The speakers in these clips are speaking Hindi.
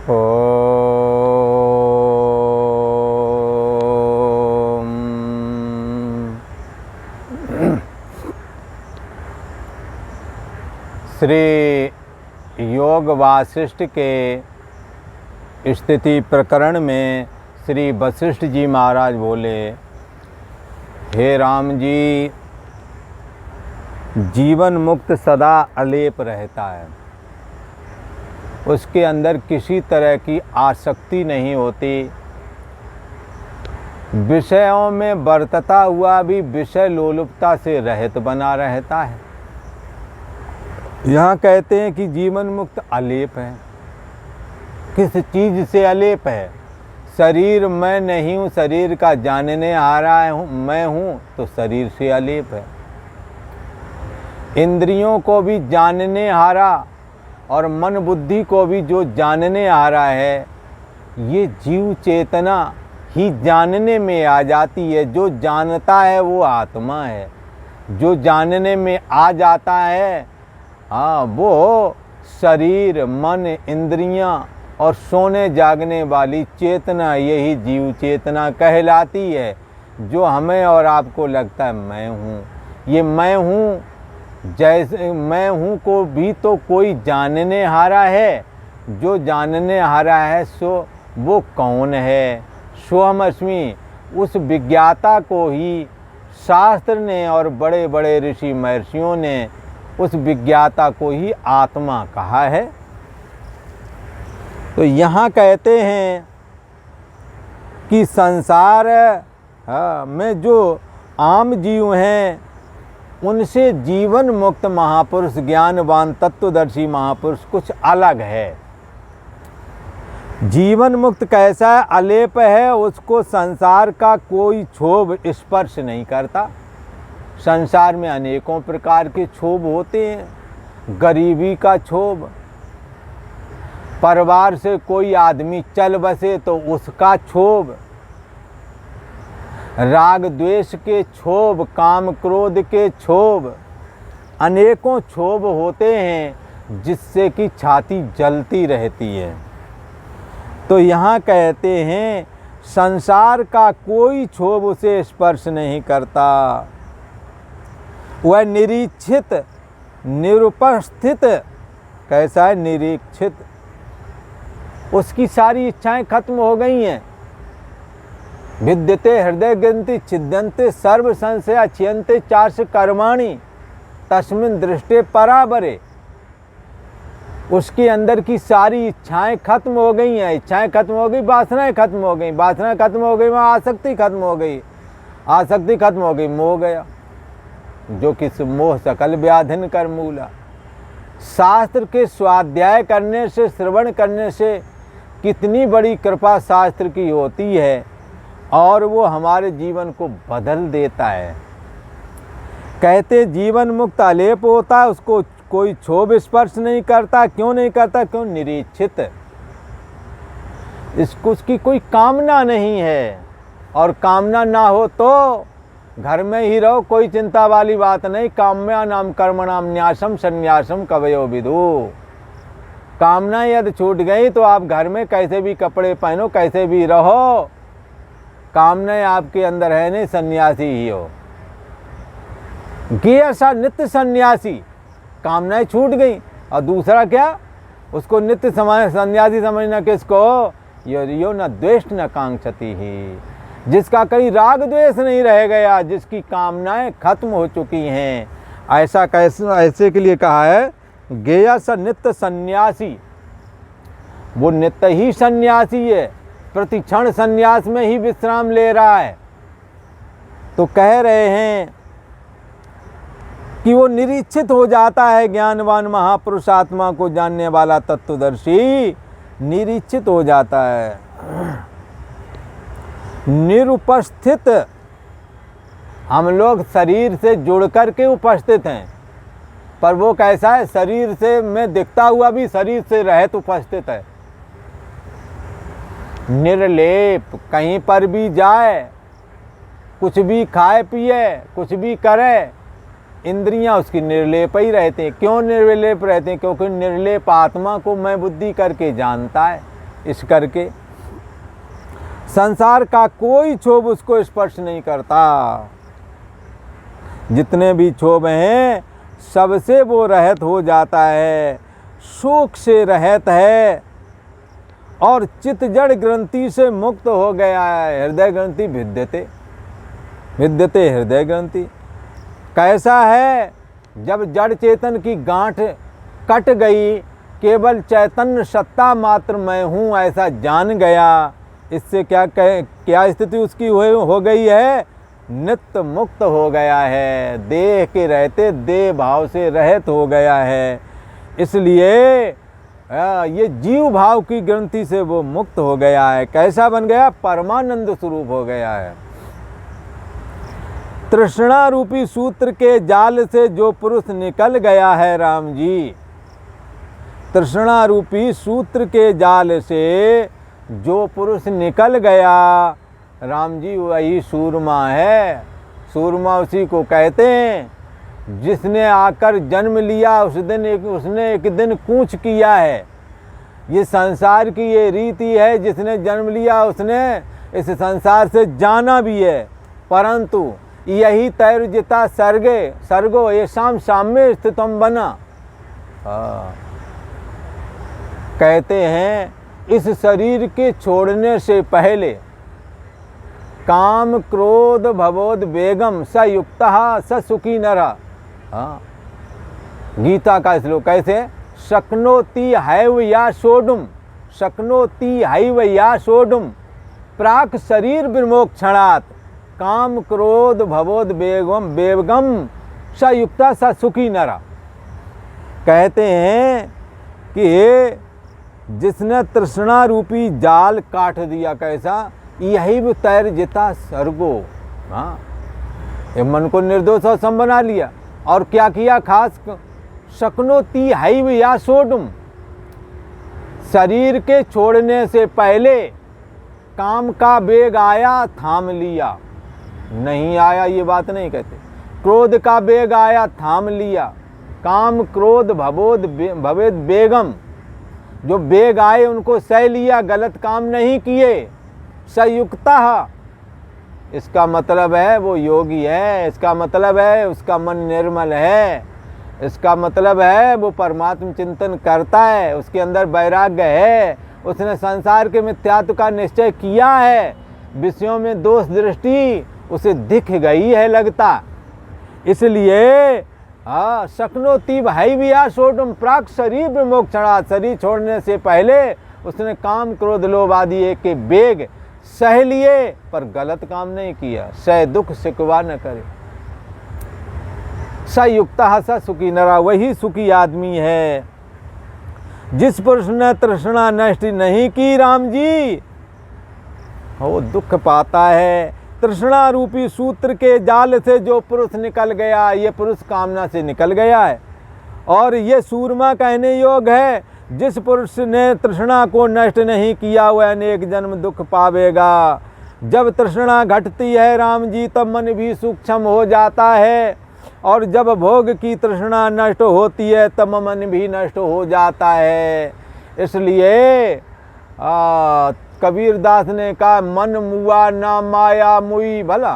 ओम। श्री योग वासिष्ठ के स्थिति प्रकरण में श्री वशिष्ठ जी महाराज बोले, हे राम जी, जीवन मुक्त सदा अलेप रहता है, उसके अंदर किसी तरह की आसक्ति नहीं होती, विषयों में बरतता हुआ भी विषय लोलुपता से रहित बना रहता है। यहाँ कहते हैं कि जीवन मुक्त अलेप है। किस चीज़ से अलेप है? शरीर मैं नहीं हूँ, शरीर का जानने आ रहा हूँ मैं हूँ, तो शरीर से अलेप है। इंद्रियों को भी जानने हारा और मन बुद्धि को भी जो जानने आ रहा है, ये जीव चेतना ही जानने में आ जाती है। जो जानता है वो आत्मा है, जो जानने में आ जाता है वो शरीर मन इंद्रियां और सोने जागने वाली चेतना, यही जीव चेतना कहलाती है। जो हमें और आपको लगता है मैं हूँ, ये मैं हूँ, जैसे मैं हूँ को भी तो कोई जानने हारा है। जो जानने हारा है सो वो कौन है? स्वमस्मि, उस विज्ञाता को ही शास्त्र ने और बड़े बड़े ऋषि महर्षियों ने उस विज्ञाता को ही आत्मा कहा है। तो यहाँ कहते हैं कि संसार में जो आम जीव हैं, उनसे जीवन मुक्त महापुरुष, ज्ञानवान तत्वदर्शी महापुरुष कुछ अलग है। जीवन मुक्त कैसा है? अलेप है, उसको संसार का कोई क्षोभ स्पर्श नहीं करता। संसार में अनेकों प्रकार के क्षोभ होते हैं। गरीबी का क्षोभ, परिवार से कोई आदमी चल बसे तो उसका क्षोभ, राग द्वेष के क्षोभ, काम क्रोध के क्षोभ, अनेकों क्षोभ होते हैं जिससे कि छाती जलती रहती है। तो यहाँ कहते हैं संसार का कोई क्षोभ उसे स्पर्श नहीं करता। वह निरीक्षित, निरुपस्थित, कैसा है? निरीक्षित, उसकी सारी इच्छाएं खत्म हो गई हैं। विद्यते हृदय ग्रंथि छिद्यन्ते सर्व संशया छियन्ते चार्ष कर्माणि तस्मिन् दृष्टे पराबरे। उसके अंदर की सारी इच्छाएं खत्म हो गई हैं। इच्छाएं खत्म हो गई, वासनाएं खत्म हो गई, वासना खत्म हो गई, वहाँ आसक्ति खत्म हो गई, आसक्ति खत्म हो गई, मोह गया, जो किस मोह सकल व्याधिन कर मूला। शास्त्र के स्वाध्याय करने से, श्रवण करने से कितनी बड़ी कृपा शास्त्र की होती है और वो हमारे जीवन को बदल देता है। कहते जीवन मुक्त अलेप होता है, उसको कोई क्षोभ स्पर्श नहीं करता। क्यों नहीं करता? क्यों? निरीक्षित, इसको उसकी कोई कामना नहीं है। और कामना ना हो तो घर में ही रहो, कोई चिंता वाली बात नहीं। काम्या नाम कर्मणाम न्यासम संन्यासम कवयो विदु। कामना यदि छूट गई तो आप घर में कैसे भी कपड़े पहनो, कैसे भी रहो, कामनाएं आपके अंदर है नहीं, सन्यासी ही हो। गे ऐसा नित्य सन्यासी, कामनाएं छूट गई। और दूसरा क्या? उसको नित्य सन्यासी समझना किसको? यो न द्वेष न कांक्षति ही, जिसका कहीं राग द्वेष नहीं रह गया, जिसकी कामनाएं खत्म हो चुकी हैं। ऐसा ऐसे के लिए कहा है गेया स नित्य सन्यासी। वो नित्य ही सन्यासी है, प्रति क्षण सन्यास में ही विश्राम ले रहा है। तो कह रहे हैं कि वो निरीक्षित हो जाता है। ज्ञानवान महापुरुष, आत्मा को जानने वाला तत्वदर्शी निरीक्षित हो जाता है। निरुपस्थित, हम लोग शरीर से जुड़ कर के उपस्थित हैं, पर वो कैसा है? शरीर से में दिखता हुआ भी शरीर से रहित उपस्थित है। निर्लेप, कहीं पर भी जाए, कुछ भी खाए पिए, कुछ भी करे, इंद्रियां उसकी निर्लेप ही रहते हैं। क्यों निर्लेप रहते हैं? क्योंकि निर्लेप आत्मा को मैं बुद्धि करके जानता है। इस करके संसार का कोई क्षोभ उसको स्पर्श नहीं करता। जितने भी क्षोभ हैं सबसे वो रहित हो जाता है, शोक से रहित है और चित्त जड़ ग्रंथि से मुक्त हो गया है। हृदय ग्रंथि भिद्यते भिद्यते हृदय ग्रंथि। कैसा है? जब जड़ चेतन की गांठ कट गई, केवल चैतन्य सत्ता मात्र मैं हूँ ऐसा जान गया, इससे क्या स्थिति उसकी हो गई है? नित्य मुक्त हो गया है, देह के रहते देह भाव से रहित हो गया है। इसलिए ये जीव भाव की ग्रंथि से वो मुक्त हो गया है। कैसा बन गया? परमानंद स्वरूप हो गया है। तृष्णा रूपी सूत्र के जाल से जो पुरुष निकल गया है, राम जी, तृष्णा रूपी सूत्र के जाल से जो पुरुष निकल गया, राम जी, वही सूरमा है। सूरमा उसी को कहते हैं जिसने आकर जन्म लिया उसने एक दिन कूच किया है। ये संसार की ये रीति है, जिसने जन्म लिया उसने इस संसार से जाना भी है। परंतु यही तैरुजिता सर्गो ये साम्य स्थितम बना। कहते हैं इस शरीर के छोड़ने से पहले काम क्रोध भवोद बेगम स युक्तः स सुखी नरः। गीता का श्लोक कैसे? शक्नोति हैव या सोढुम, शक्नोति हैव या सोढुम प्राक शरीर विमोक्षणात् काम क्रोध भवोद बेगम स युक्तः स सुखी नरः। कहते हैं कि जिसने तृष्णा रूपी जाल काट दिया, कैसा? यही भी तैर जिता सर्गो। हाँ, ये मन को निर्दोष और सम बना लिया। और क्या किया खास? शक्नोति हैव या सोढुम, शरीर के छोड़ने से पहले काम का वेग आया थाम लिया, नहीं आया ये बात नहीं कहते। क्रोध का वेग आया थाम लिया, काम क्रोध भवेद बेगम, जो वेग आए उनको सह लिया, गलत काम नहीं किए। सयुक्तः, इसका मतलब है वो योगी है, इसका मतलब है उसका मन निर्मल है, इसका मतलब है वो परमात्म चिंतन करता है, उसके अंदर वैराग्य है, उसने संसार के मिथ्यात्व का निश्चय किया है, विषयों में दोष दृष्टि उसे दिख गई है लगता। इसलिए शक्नोति हैव या सोढुम प्राक शरीर विमोक्षणात्, शरीर छोड़ने से पहले उसने काम क्रोध लोभ आदि एक के वेग सह लिए, पर गलत काम नहीं किया। सह दुख सिकवा न करे। सयुक्तः स सुखी नरः, वही सुखी आदमी है जिस पुरुष ने तृष्णा नष्ट नहीं की, राम जी, वो दुख पाता है। तृष्णा रूपी सूत्र के जाल से जो पुरुष निकल गया, ये पुरुष कामना से निकल गया है। और ये सूरमा कहने योग्य है, जिस पुरुष ने तृष्णा को नष्ट नहीं किया वह अनेक जन्म दुख पावेगा। जब तृष्णा घटती है राम जी, तब मन भी सूक्ष्म हो जाता है, और जब भोग की तृष्णा नष्ट होती है तब मन भी नष्ट हो जाता है। इसलिए कबीर दास ने कहा, मन मुआ ना माया मुई भला,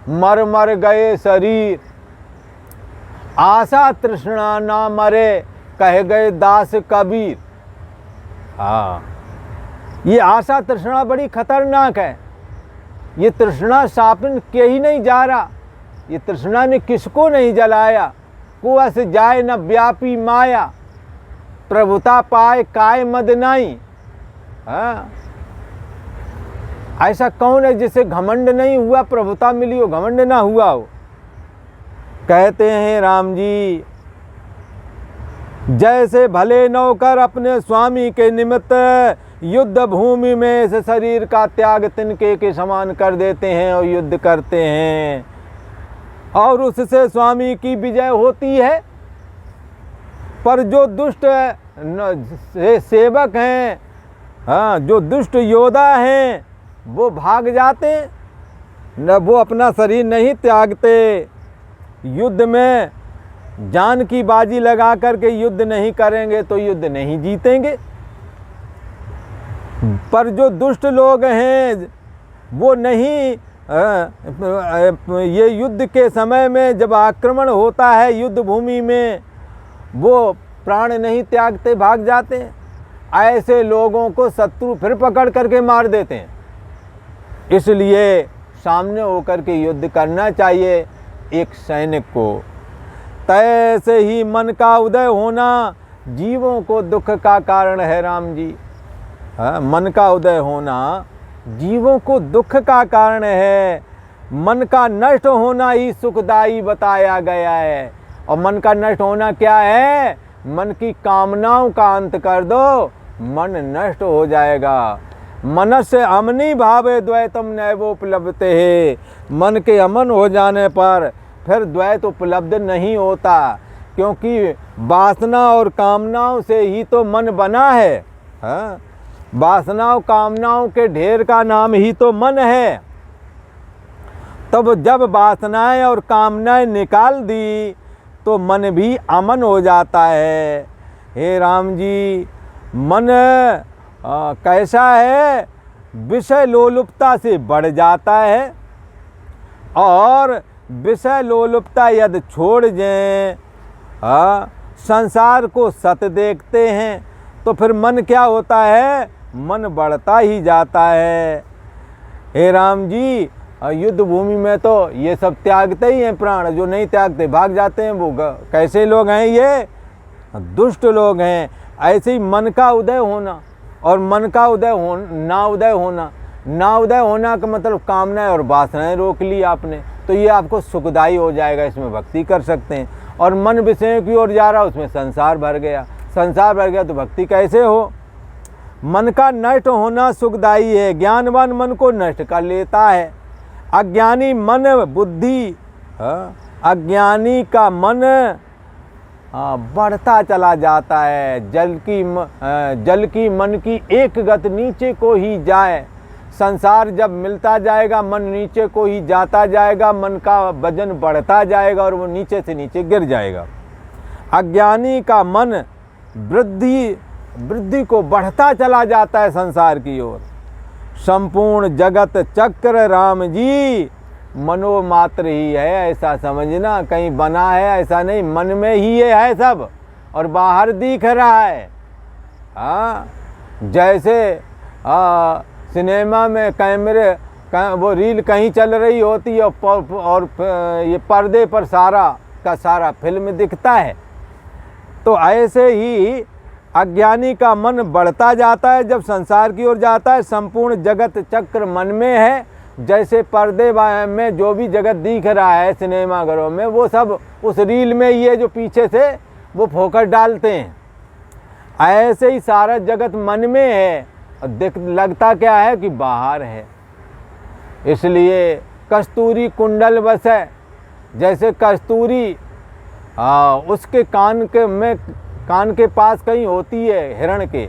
मर मर गए शरीर, आशा तृष्णा ना मरे, कह गए दास कबीर। ये आशा तृष्णा बड़ी खतरनाक है। ये तृष्णा सापिन के ही नहीं जा रहा, ये तृष्णा ने किसको नहीं जलाया। कुअस जाए न व्यापी माया, प्रभुता पाए काय मद नाई। ऐसा कौन है जिसे घमंड नहीं हुआ, प्रभुता मिली हो, घमंड ना हुआ हो। कहते हैं राम जी, जैसे भले नौकर अपने स्वामी के निमित्त युद्ध भूमि में इस शरीर का त्याग तिनके के समान कर देते हैं और युद्ध करते हैं, और उससे स्वामी की विजय होती है। पर जो दुष्ट सेवक हैं, जो दुष्ट योद्धा हैं, वो भाग जाते, न वो अपना शरीर नहीं त्यागते। युद्ध में जान की बाजी लगा करके युद्ध नहीं करेंगे तो युद्ध नहीं जीतेंगे। पर जो दुष्ट लोग हैं वो नहीं, ये युद्ध के समय में जब आक्रमण होता है युद्ध भूमि में, वो प्राण नहीं त्यागते, भाग जाते हैं। ऐसे लोगों को शत्रु फिर पकड़ करके मार देते हैं। इसलिए सामने होकर के युद्ध करना चाहिए एक सैनिक को। तैसे ही मन का उदय होना जीवों को दुख का कारण है। राम जी, मन का उदय होना जीवों को दुख का कारण है। मन का नष्ट होना ही सुखदाई बताया गया है। और मन का नष्ट होना क्या है? मन की कामनाओं का अंत कर दो, मन नष्ट हो जाएगा। मनस्य अमनी भावे द्वैतम नैवोपलब्धते है। मन के अमन हो जाने पर फिर द्वैत उपलब्ध नहीं होता, क्योंकि वासना और कामनाओं से ही तो मन बना है। हाँ? वासनाओं कामनाओं के ढेर का नाम ही तो मन है। तब जब वासनाएं और कामनाएं निकाल दी तो मन भी अमन हो जाता है। हे राम जी, मन कैसा है? विषय लोलुपता से बढ़ जाता है, और विषय लोलुपता यदि छोड़ जाएं, संसार को सत देखते हैं, तो फिर मन क्या होता है? मन बढ़ता ही जाता है। हे राम जी, युद्ध भूमि में तो ये सब त्यागते ही हैं प्राण, जो नहीं त्यागते भाग जाते हैं। वो कैसे लोग हैं? ये दुष्ट लोग हैं। ऐसे ही मन का उदय होना और मन का ना उदय होना का मतलब कामनाएं और वासनाएं रोक ली आपने, तो ये आपको सुखदाई हो जाएगा, इसमें भक्ति कर सकते हैं। और मन विषयों की ओर जा रहा, उसमें संसार भर गया तो भक्ति कैसे हो? मन का नष्ट होना सुखदाई है। ज्ञानवान मन को नष्ट कर लेता है। अज्ञानी मन बुद्धि, अज्ञानी का मन बढ़ता चला जाता है। जल की मन की एक गत नीचे को ही जाए। संसार जब मिलता जाएगा, मन नीचे को ही जाता जाएगा, मन का वजन बढ़ता जाएगा और वो नीचे से नीचे गिर जाएगा। अज्ञानी का मन वृद्धि को बढ़ता चला जाता है संसार की ओर। संपूर्ण जगत चक्र राम जी मनोमात्र ही है, ऐसा समझना। कहीं बना है ऐसा नहीं, मन में ही ये है सब, और बाहर दिख रहा है। जैसे सिनेमा में कैमरे वो रील कहीं चल रही होती है और ये पर्दे पर सारा का सारा फिल्म दिखता है, तो ऐसे ही अज्ञानी का मन बढ़ता जाता है जब संसार की ओर जाता है। संपूर्ण जगत चक्र मन में है। जैसे पर्दे में जो भी जगत दिख रहा है सिनेमा घरों में, वो सब उस रील में ये जो पीछे से वो फोकस डालते हैं। ऐसे ही सारा जगत मन में है, लगता क्या है कि बाहर है। इसलिए कस्तूरी कुंडल बस है। जैसे कस्तूरी उसके कान के पास कहीं होती है हिरण के,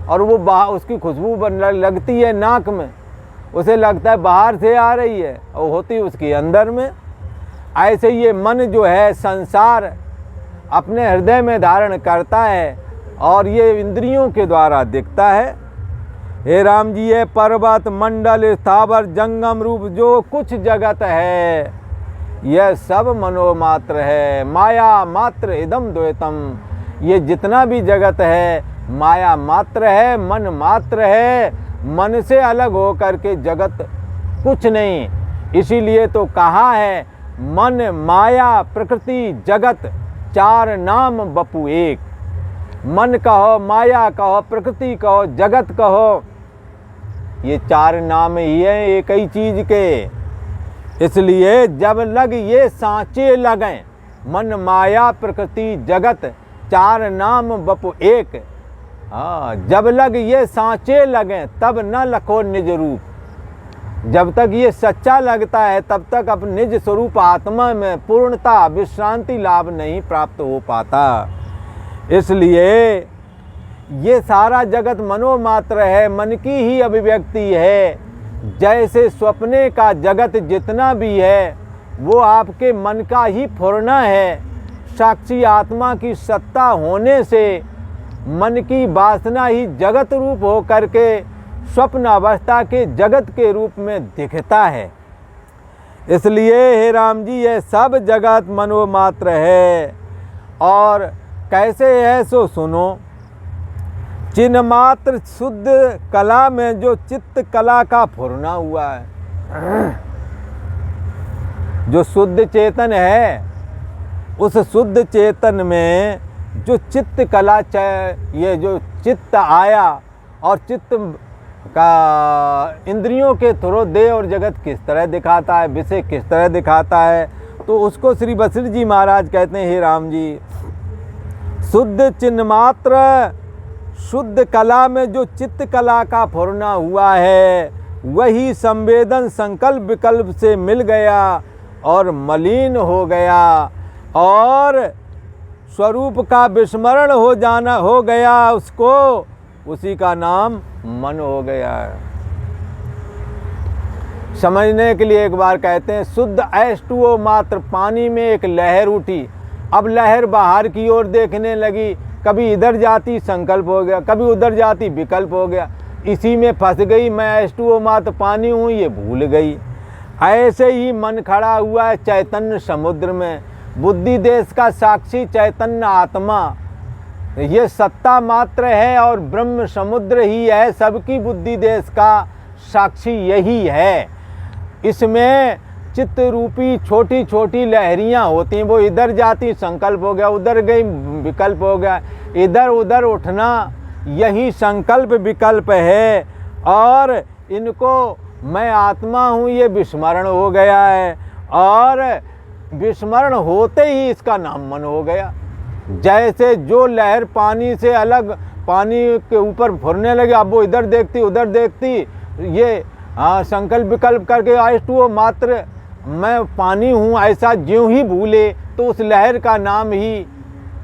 और वो उसकी खुशबू लगती है नाक में, उसे लगता है बाहर से आ रही है, और होती उसके अंदर में। ऐसे ये मन जो है संसार अपने हृदय में धारण करता है, और ये इंद्रियों के द्वारा दिखता है। हे राम जी, ये पर्वत मंडल स्थावर जंगम रूप जो कुछ जगत है, यह सब मनोमात्र है। माया मात्र इदम द्वैतम, ये जितना भी जगत है माया मात्र है, मन मात्र है। मन से अलग हो करके जगत कुछ नहीं। इसीलिए तो कहा है मन माया प्रकृति जगत चार नाम बपू एक। मन कहो, माया कहो, प्रकृति कहो, जगत कहो, ये चार नाम ही है एक ही चीज के। इसलिए जब लग ये सांचे लगें, मन माया प्रकृति जगत चार नाम बपू एक, जब लग ये सांचे लगें तब न लखो निज रूप। जब तक ये सच्चा लगता है तब तक अपने निज स्वरूप आत्मा में पूर्णता विश्रांति लाभ नहीं प्राप्त हो पाता। इसलिए ये सारा जगत मनोमात्र है, मन की ही अभिव्यक्ति है। जैसे स्वप्ने का जगत जितना भी है वो आपके मन का ही फुरना है। साक्षी आत्मा की सत्ता होने से मन की वासना ही जगत रूप हो करके स्वप्न अवस्था के जगत के रूप में दिखता है। इसलिए हे राम जी, यह सब जगत मनोमात्र है। और कैसे है सो सुनो। चिन्ह मात्र शुद्ध कला में जो चित्त कला का फुरना हुआ है, जो शुद्ध चेतन है, उस शुद्ध चेतन में जो चित्त कला, ये जो चित्त आया और चित्त का इंद्रियों के थ्रू देह और जगत किस तरह दिखाता है, विषय किस तरह दिखाता है, तो उसको श्री वशिष्ठ जी महाराज कहते हैं, हे राम जी, शुद्ध चिन्ह मात्र शुद्ध कला में जो चित्त कला का फुरना हुआ है, वही संवेदन संकल्प विकल्प से मिल गया और मलिन हो गया और स्वरूप का विस्मरण हो गया उसको, उसी का नाम मन हो गया। समझने के लिए एक बार कहते हैं, शुद्ध H2O मात्र पानी में एक लहर उठी। अब लहर बाहर की ओर देखने लगी, कभी इधर जाती संकल्प हो गया, कभी उधर जाती विकल्प हो गया, इसी में फंस गई। मैं H2O मात्र पानी हूँ ये भूल गई। ऐसे ही मन खड़ा हुआ है चैतन्य समुद्र में। बुद्धि देश का साक्षी चैतन्य आत्मा ये सत्ता मात्र है और ब्रह्म समुद्र ही है। सबकी बुद्धि देश का साक्षी यही है। इसमें चित्त रूपी छोटी छोटी लहरियां होती हैं, वो इधर जाती संकल्प हो गया, उधर गई विकल्प हो गया, इधर उधर उठना यही संकल्प विकल्प है। और इनको मैं आत्मा हूँ ये विस्मरण हो गया है और विस्मरण होते ही इसका नाम मन हो गया। जैसे जो लहर पानी से अलग पानी के ऊपर फुरने लगी, अब वो इधर देखती उधर देखती, ये संकल्प विकल्प करके H2O मात्र मैं पानी हूँ ऐसा ज्यों ही भूले तो उस लहर का नाम ही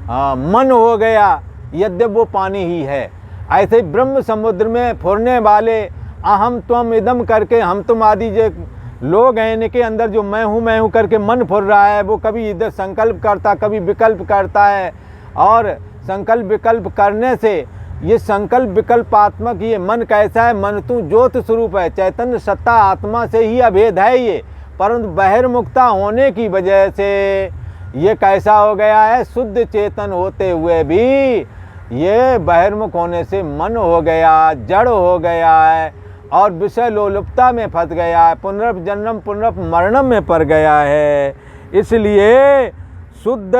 मन हो गया, यद्यप वो पानी ही है। ऐसे ही ब्रह्म समुद्र में फुरने वाले अहम त्वम इदम करके हम तुम आदि जो लोग हैं, इनके अंदर जो मैं हूँ करके मन फुर रहा है, वो कभी इधर संकल्प करता कभी विकल्प करता है। और संकल्प विकल्प करने से ये संकल्प विकल्पात्मक ये मन कैसा है, मन तू ज्योत स्वरूप है, चैतन्य सत्ता आत्मा से ही अभेद है ये, परंतु बहिर्मुखता होने की वजह से ये कैसा हो गया है, शुद्ध चेतन होते हुए भी ये बहिर्मुख होने से मन हो गया, जड़ हो गया है और विषय लोलुपता में फंस गया है, पुनर्जन्म पुनर्मरणम में पड़ गया है। इसलिए शुद्ध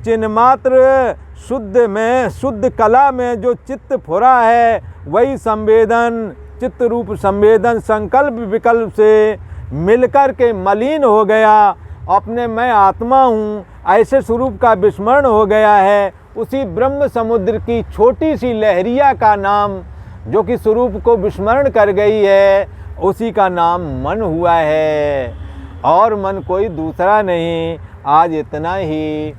चिन्हमात्र शुद्ध में शुद्ध कला में जो चित्त फुरा है, वही संवेदन चित्त रूप संवेदन संकल्प विकल्प से मिलकर के मलिन हो गया। अपने मैं आत्मा हूँ ऐसे स्वरूप का विस्मरण हो गया है। उसी ब्रह्म समुद्र की छोटी सी लहरिया का नाम जो कि स्वरूप को विस्मरण कर गई है, उसी का नाम मन हुआ है और मन कोई दूसरा नहीं। आज इतना ही।